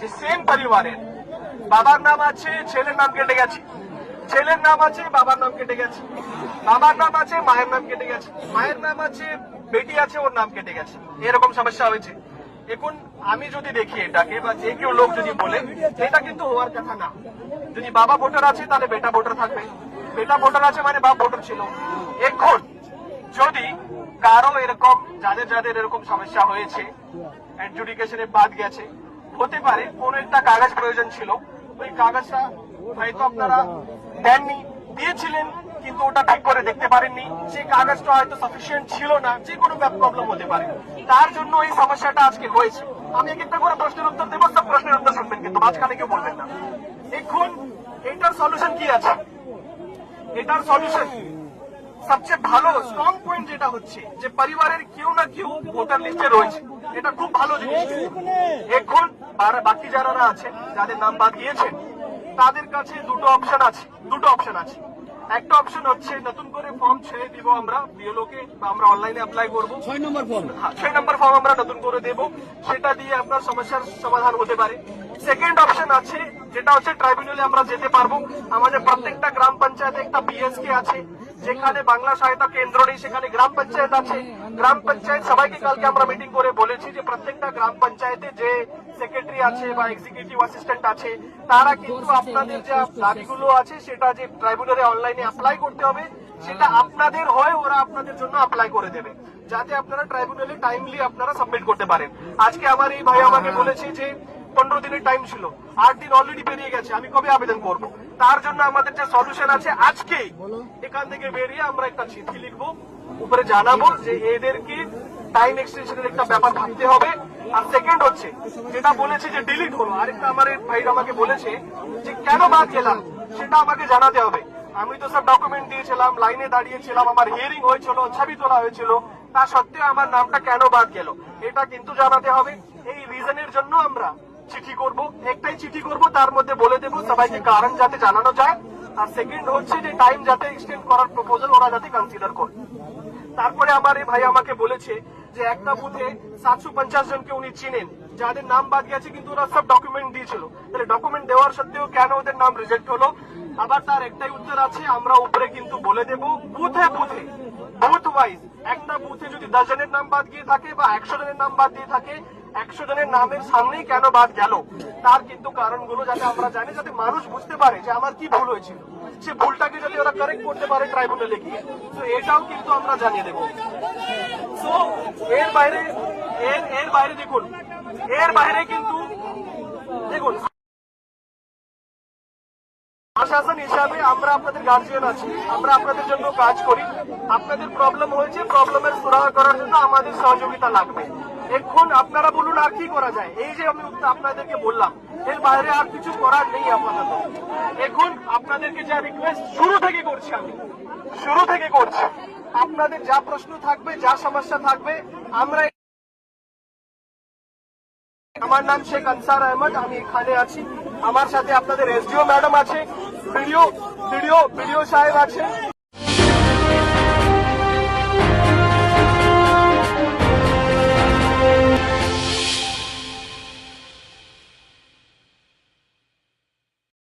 যে সেম পরিবারের বাবার নাম আছে, ছেলের নাম কেটে গেছে, ছেলের নাম আছে, বাবার নাম কেটে গেছে, বাবার নাম আছে, মায়ের নাম কেটে গেছে, মায়ের নাম আছে, বেটি আছে, ওর নাম কেটে গেছে, এরকম সমস্যা হয়েছে। এখন আমি যদি দেখি এটাকে বা যে কেউ লোক যদি বলে, এটা কিন্তু হওয়ার কথা না। যদি বাবা ভোটার আছে তাহলে বেটা ভোটার থাকবে, বেটা ভোটার আছে মানে বাপ ভোটার ছিল। এখন যদি কারো এরকম যাদের যাদের এরকম সমস্যা হয়েছে, অ্যাডজুডিকেশনে বাদ গেছে, হতে পারে কোন একটা কাগজ প্রয়োজন ছিল, ওই কাগজটা হয়তো আপনারা দেননি, দিয়েছিলেন কিন্তু ওটা ঠিক করে দেখতে পারেননি, সেই কাগজটা হয়তো সাফিসিয়েন্ট ছিল না, যে কোনো প্রবলেম হতে পারে, তার জন্য এই সমস্যাটা আজকে হয়েছে। আমি এক একটা করে প্রশ্নের উত্তর দেবো, সব প্রশ্নের উত্তর শুনবেন কিন্তু মাঝখানে কেউ বলবেন না। এখন এটার সলিউশন কি আছে? এটার সলিউশন সবচেয়ে ভালো স্ট্রং পয়েন্ট যেটা হচ্ছে যে পরিবারের কেউ না কেউ ভোটার লিস্টে রয়েছে, এটা খুব ভালো জিনিস। এখন বাকি যারা আছে, যাদের নাম বাদ গিয়েছে, তাদের কাছে দুটো অপশন আছে। একটা অপশন হচ্ছে নতুন করে ফর্ম ছেড়ে দিব আমরা বিএলওকে, বা আমরা অনলাইনে অ্যাপ্লাই করবো 6 নম্বর ফর্ম আমরা নতুন করে দেব, সেটা দিয়ে আপনার সমস্যার সমাধান হতে পারে। সেকেন্ড অপশন আছে যেটা হচ্ছে ট্রাইব্যুনালে আমরা যেতে পারবো। আমাদের প্রত্যেকটা গ্রাম পঞ্চায়েতে একটা বিএসকে আছে, যেখানে বাংলা সহায়তা কেন্দ্র নেই, সেখানে গ্রাম পঞ্চায়েত আছে। গ্রাম পঞ্চায়েত সবাইকে কালকে আমরা মিটিং করে বলেছি যে প্রত্যেকটা গ্রাম পঞ্চায়েতে যে সেক্রেটারি আছে বা এক্সিকিউটিভ অ্যাসিস্ট্যান্ট আছে, তারা কিন্তু আপনাদের যে দাবিগুলো আছে সেটা যে ট্রাইব্যুনালে অনলাইনে অ্যাপ্লাই করতে হবে, সেটা আপনাদের হয়, ওরা আপনাদের জন্য অ্যাপ্লাই করে দেবে, যাতে আপনারা ট্রাইব্যুনালে টাইমলি আপনারা সাবমিট করতে পারেন। আজকে আমার এই ভাই আমাকে বলেছে যে 15 দিনের টাইম ছিল, 8 দিন অলরেডি পেরিয়ে গেছে, আমি কবে আবেদন করব? তার জন্য আমাদের যে সলিউশন আছে, আজকেই এখান থেকে বেরিয়ে আমরা একটা চিঠি লিখবো, উপরে জানাবো যে এদেরকে টাইম এক্সটেনশনের একটা ব্যাপার ভাবতে হবে। আর সেকেন্ড হচ্ছে যেটা বলেছে যে ডিলিট হলো, আরেকটা আমার ভাই আমাকে বলেছে যে কেন বাদ গেলাম সেটা আমাকে জানাতে হবে। আমি তো সব ডকুমেন্ট দিয়েছিলাম, লাইনে দাঁড়িয়েছিলাম, আমার হিয়ারিং হয়েছিল, ছবি তোলা হয়েছিল, তা সত্ত্বেও আমার নামটা কেন বাদ গেল এটা কিন্তু জানাতে হবে। এই রিজনের জন্য আমরা চিঠি করব, একটাই চিঠি করব, তার মধ্যে বলে দেবো সবাইকে কারণ যাতে জানানো যায়। আর সেকেন্ড হচ্ছে যে টাইম যাতে এক্সটেন্ড করার প্রপোজাল ওরা যাতে কনসিডার করে। তারপরে আমার এই ভাই আমাকে বলেছে যে একটা বুথে 750 জনকে উনি চিনেন, যাদের নাম বাদ গেছে কিন্তু ওরা সব ডকুমেন্ট দিয়েছিল, তাহলে ডকুমেন্ট দেওয়ার সত্ত্বেও কেন ওদের নাম রিজেক্ট হলো? আবার তার একটাই উত্তর আছে, আমরা উপরে কিন্তু বলে দেব বুথে বুথে বুথ ওয়াইজ, একটা বুথে যদি 10 জনের নাম বাদ গিয়ে থাকে বা 100 জনের নাম বাদ দিয়ে থাকে, 100 জনের নামের সামনেই কেন বাদ গেল তার কিন্তু কারণগুলো যাতে আমরা জানি, যাতে মানুষ বুঝতে পারে যে আমার কি ভুল হয়েছিল, সে ভুলটাকে যাতে ওরা কারেক্ট করতে পারে ট্রাইব্যুনালে গিয়ে। তো এটাও কিন্তু আমরা জানিয়ে দেবো। তো এর বাইরে দেখুন, এর বাইরে কিন্তু দেখুন প্রশাসন হিসাবে আমরা আপনাদের গার্জিয়ান আছি, আমরা আপনাদের জন্য কাজ করি। আপনাদের প্রবলেম হয়েছে, প্রবলেমের সুরাহা করার জন্য আমাদের সহযোগিতা লাগবে। এখন আপনারা বলুন আর কি করা যায়? এই যে আমি আপনাদেরকে বললাম, এর বাইরে আর কিছু করার নেই আপাতত। এখন আপনাদেরকে যা রিকোয়েস্ট শুরু থেকে করছি, আপনাদের যা প্রশ্ন থাকবে, যা সমস্যা থাকবে, আমরা, আমার নাম শেখ আনসার আহমদ, আমি এখানে আছি, আমার সাথে আপনাদের এসডিও ম্যাডাম আছে, বিডিও সাহেব আছে।